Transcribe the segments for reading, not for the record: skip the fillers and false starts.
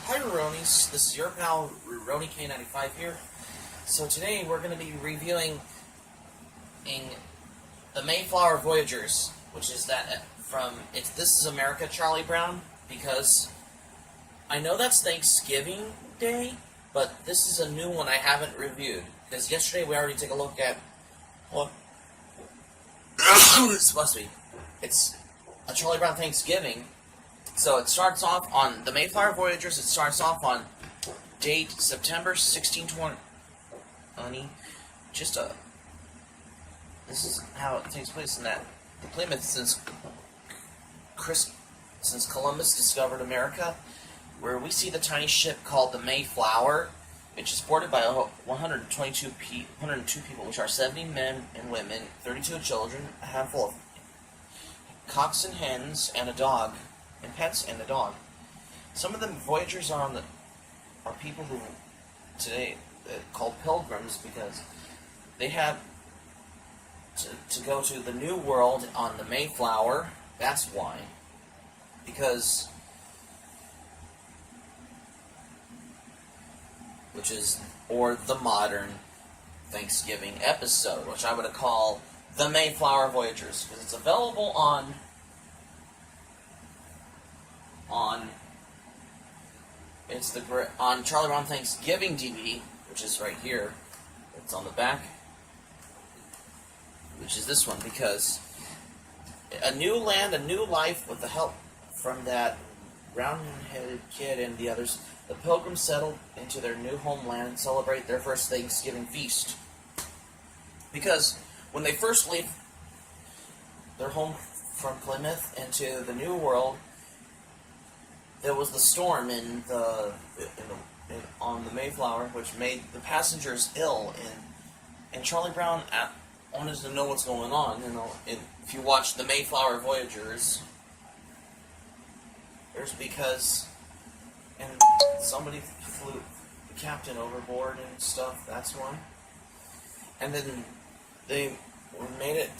Hi Ronies, this is your pal Roni K95 here. So today we're going to be reviewing the Mayflower Voyagers, which is that from This Is America, Charlie Brown, because I know that's Thanksgiving Day, but this is a new one I haven't reviewed, because yesterday we already took a look at what it's supposed to be. It's a Charlie Brown Thanksgiving. So it starts off on the Mayflower Voyagers. It starts off on date September 1620. This is how it takes place in that the Plymouth since Columbus discovered America, where we see the tiny ship called the Mayflower, which is boarded by 102 people, which are 70 men and women, 32 children, a handful of cocks and hens, and a dog. And pets and a dog. Some of the voyagers are people who today called pilgrims, because they had to go to the New World on the Mayflower. That's why. Because or the modern Thanksgiving episode, which I would call the Mayflower Voyagers, because it's available on Charlie Brown Thanksgiving DVD, which is right here. It's on the back, which is this one, because a new land, a new life, with the help from that round-headed kid and the others, the pilgrims settled into their new homeland and celebrate their first Thanksgiving feast. Because when they first leave their home from Plymouth into the New World, there was the storm on the Mayflower, which made the passengers ill, and Charlie Brown wanted to know what's going on. If you watch the Mayflower Voyagers, and somebody flew the captain overboard and stuff. That's why. And then they made it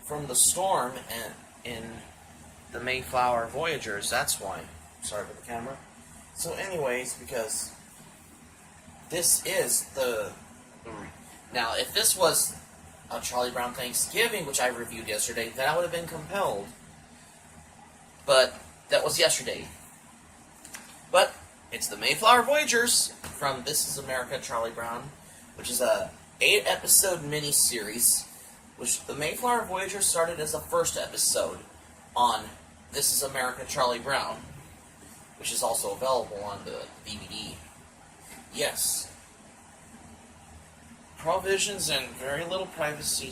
from the storm in the Mayflower Voyagers. That's why. Sorry for the camera. So anyways, because this is now, if this was a Charlie Brown Thanksgiving, which I reviewed yesterday, then I would have been compelled. But that was yesterday. But it's the Mayflower Voyagers from This Is America, Charlie Brown, which is a 8-episode miniseries, which the Mayflower Voyagers started as the first episode on This Is America, Charlie Brown, which is also available on the DVD. Yes. Provisions and very little privacy.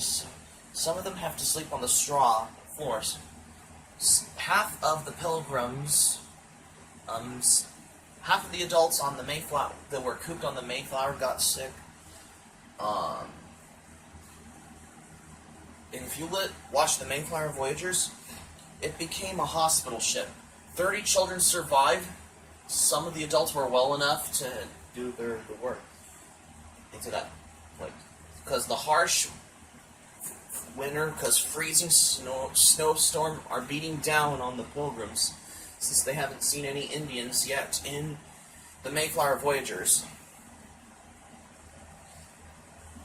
Some of them have to sleep on the straw floors. Half of the pilgrims, half of the adults on the Mayflower that were cooped on the Mayflower got sick. And if you watch the Mayflower Voyagers, it became a hospital ship. 30 children survived. Some of the adults were well enough to do the work into that, because the harsh winter, because freezing snowstorm are beating down on the pilgrims, since they haven't seen any Indians yet in the Mayflower Voyagers.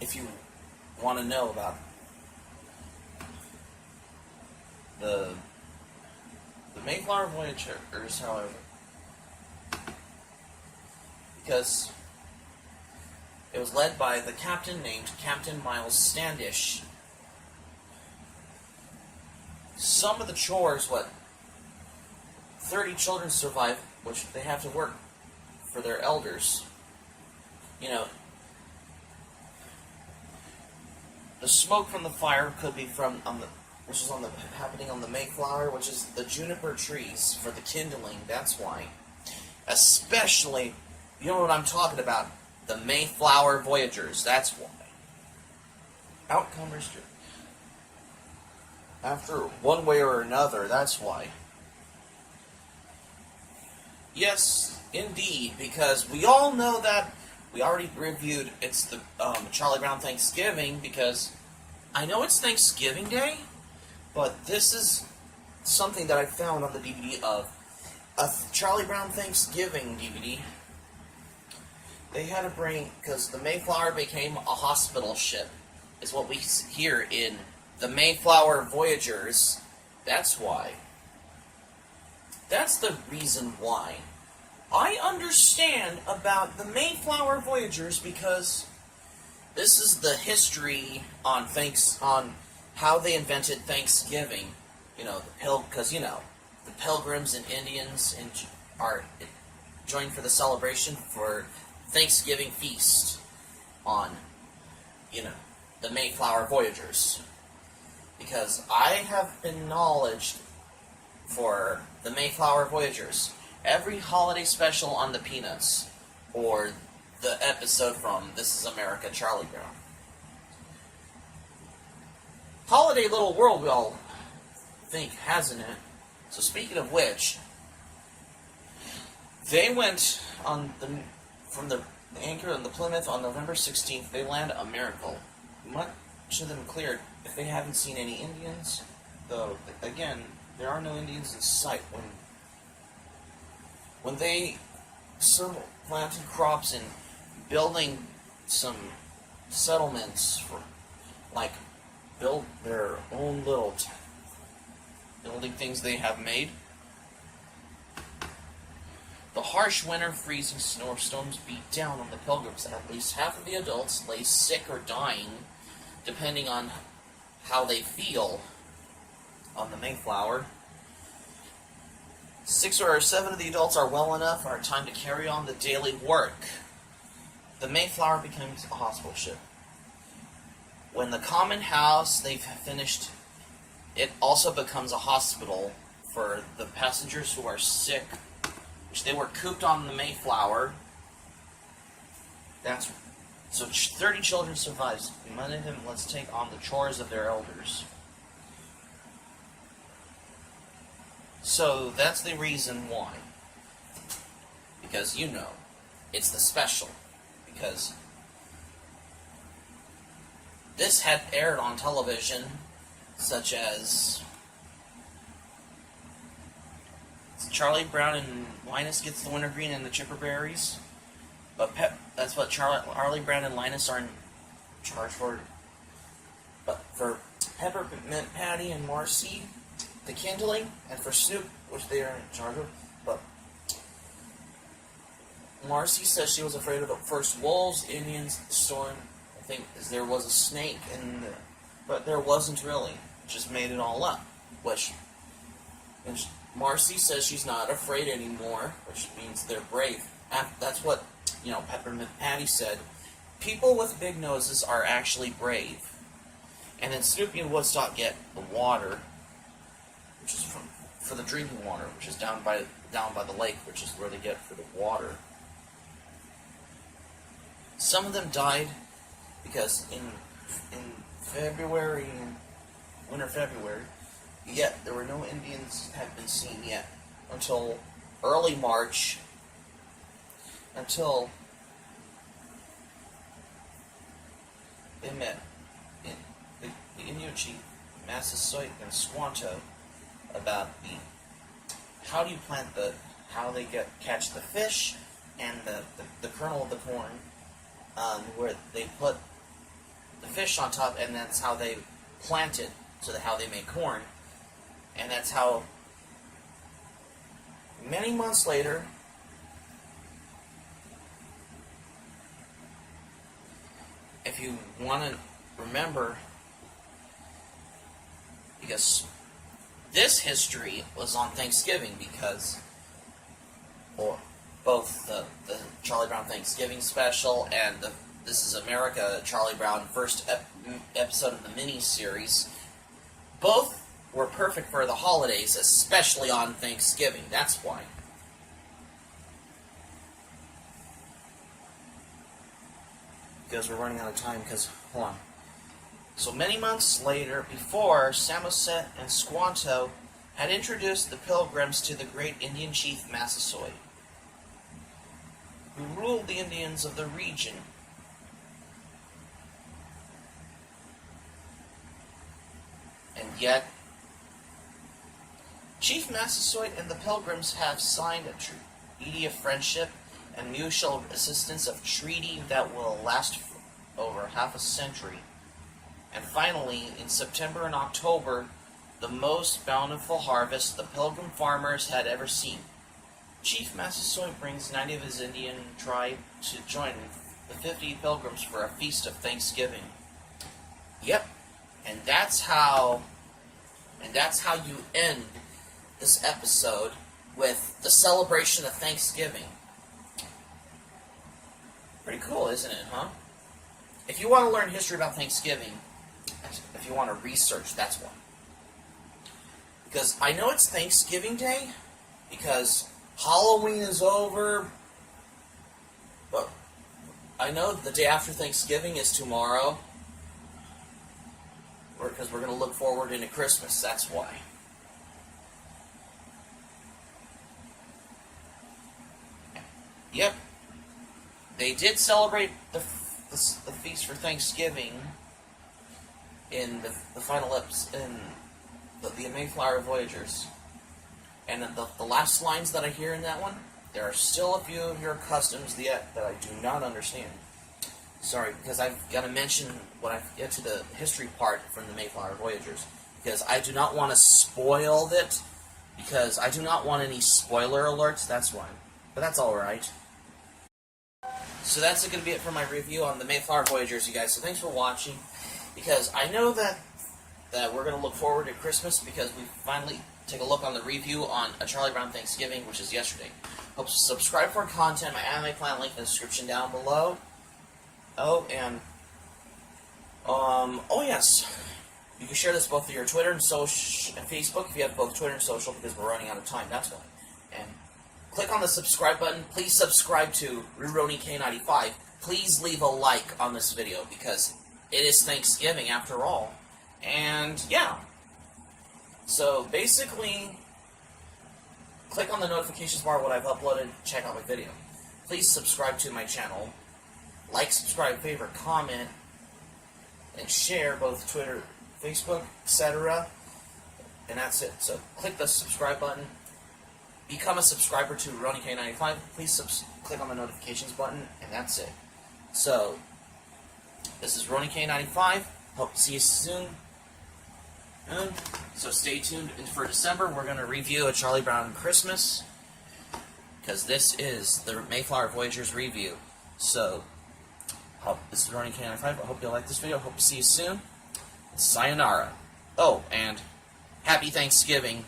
If you want to know about the Mayflower Voyagers, however, because it was led by the captain named Captain Miles Standish. Some of the chores, 30 children survive, which they have to work for their elders. The smoke from the fire could be happening on the Mayflower, which is the juniper trees for the kindling. That's why. Especially, you know what I'm talking about, the Mayflower Voyagers. That's why. Outcomers, after one way or another. That's why. Yes, indeed, because we all know that we already reviewed. It's the Charlie Brown Thanksgiving, because I know it's Thanksgiving Day, but this is something that I found on the DVD of a Charlie Brown Thanksgiving DVD. They had to bring, because the Mayflower became a hospital ship, is what we hear in the Mayflower Voyagers. That's why. That's the reason why. I understand about the Mayflower Voyagers because this is the history on how they invented Thanksgiving. Because the Pilgrims and Indians are joined for the celebration for Thanksgiving feast on, the Mayflower Voyagers. Because I have been acknowledged for the Mayflower Voyagers. Every holiday special on the Peanuts, or the episode from This Is America, Charlie Brown. Holiday Little World, we all think, hasn't it? So speaking of which, they went from the anchor on the Plymouth on November 16th. They land a miracle. Much of them cleared. If they haven't seen any Indians, though, again, there are no Indians in sight. When they planted crops and building some settlements build their own little building things they have made. The harsh winter, freezing snowstorms beat down on the Pilgrims. At least half of the adults lay sick or dying, depending on how they feel on the Mayflower. 6 or 7 of the adults are well enough, are time to carry on the daily work. The Mayflower becomes a hospital ship. When the common house they've finished, it also becomes a hospital for the passengers who are sick, which they were cooped on the Mayflower. So 30 children survives. None of them let's take on the chores of their elders. So that's the reason why. Because it's the special. Because this had aired on television, such as Charlie Brown and Linus gets the wintergreen and the chipperberries. But that's what Charlie Brown and Linus are in charge for. But for Peppermint Patty and Marcy, the kindling, and for Snoop, which they are in charge of. But Marcy says she was afraid of the first wolves, Indians, the storm. I think there was a snake, but there wasn't really. Just made it all up. And Marcy says she's not afraid anymore, which means they're brave. That's what Peppermint Patty said. People with big noses are actually brave. And then Snoopy and Woodstock get the water, which is for the drinking water, which is down by the lake, which is where they get for the water. Some of them died because in February, winter February, yet there were no Indians had been seen yet until early March, until they met the Indian chief Massasoit and Squanto about how do you plant how they catch the fish and the kernel of the corn, where they put the fish on top, and that's how they plant it, how they make corn. And that's how many months later, if you want to remember, because this history was on Thanksgiving, because both the Charlie Brown Thanksgiving special and the This Is America Charlie Brown first episode of the miniseries, both were perfect for the holidays, especially on Thanksgiving. That's why. Because we're running out of time, hold on. So many months later, before Samoset and Squanto had introduced the Pilgrims to the great Indian chief Massasoit, who ruled the Indians of the region. And yet, Chief Massasoit and the Pilgrims have signed a treaty of friendship and mutual assistance, of treaty that will last for over half a century. And finally, in September and October, the most bountiful harvest the Pilgrim farmers had ever seen. Chief Massasoit brings 90 of his Indian tribe to join the 50 Pilgrims for a feast of Thanksgiving. Yep, and that's how you end this episode, with the celebration of Thanksgiving. Pretty cool, isn't it, huh? If you want to learn history about Thanksgiving, if you want to research, that's one. Because I know it's Thanksgiving Day, because Halloween is over, but I know the day after Thanksgiving is tomorrow, because we're going to look forward into Christmas, that's why. Yep, they did celebrate the feast for Thanksgiving in the final episode, in the Mayflower Voyagers. And the last lines that I hear in that one, there are still a few of your customs yet that I do not understand. Sorry, because I've got to mention when I get to the history part from the Mayflower Voyagers, because I do not want to spoil it, because I do not want any spoiler alerts, that's why. But that's alright. So that's going to be it for my review on the Mayflower Voyagers, you guys. So thanks for watching, because I know that we're going to look forward to Christmas, because we finally take a look on the review on A Charlie Brown Thanksgiving, which is yesterday. Hope to subscribe for content. My anime plan link in the description down below. Oh, and oh yes, you can share this both to your Twitter and Facebook if you have both Twitter and social, because we're running out of time. That's why. And click on the subscribe button. Please subscribe to RuRoniK95. Please leave a like on this video, because it is Thanksgiving after all. And yeah. So basically, click on the notifications bar what I've uploaded, check out my video. Please subscribe to my channel. Like, subscribe, favorite, comment, and share both Twitter, Facebook, etc. And that's it. So click the subscribe button. Become a subscriber to RuRoniK95. Please click on the notifications button, and that's it. So, this is RuRoniK95. Hope to see you soon. So stay tuned for December. We're going to review A Charlie Brown Christmas, because this is the Mayflower Voyagers review. So, this is RuRoniK95. I hope you like this video. Hope to see you soon. Sayonara. Oh, and Happy Thanksgiving.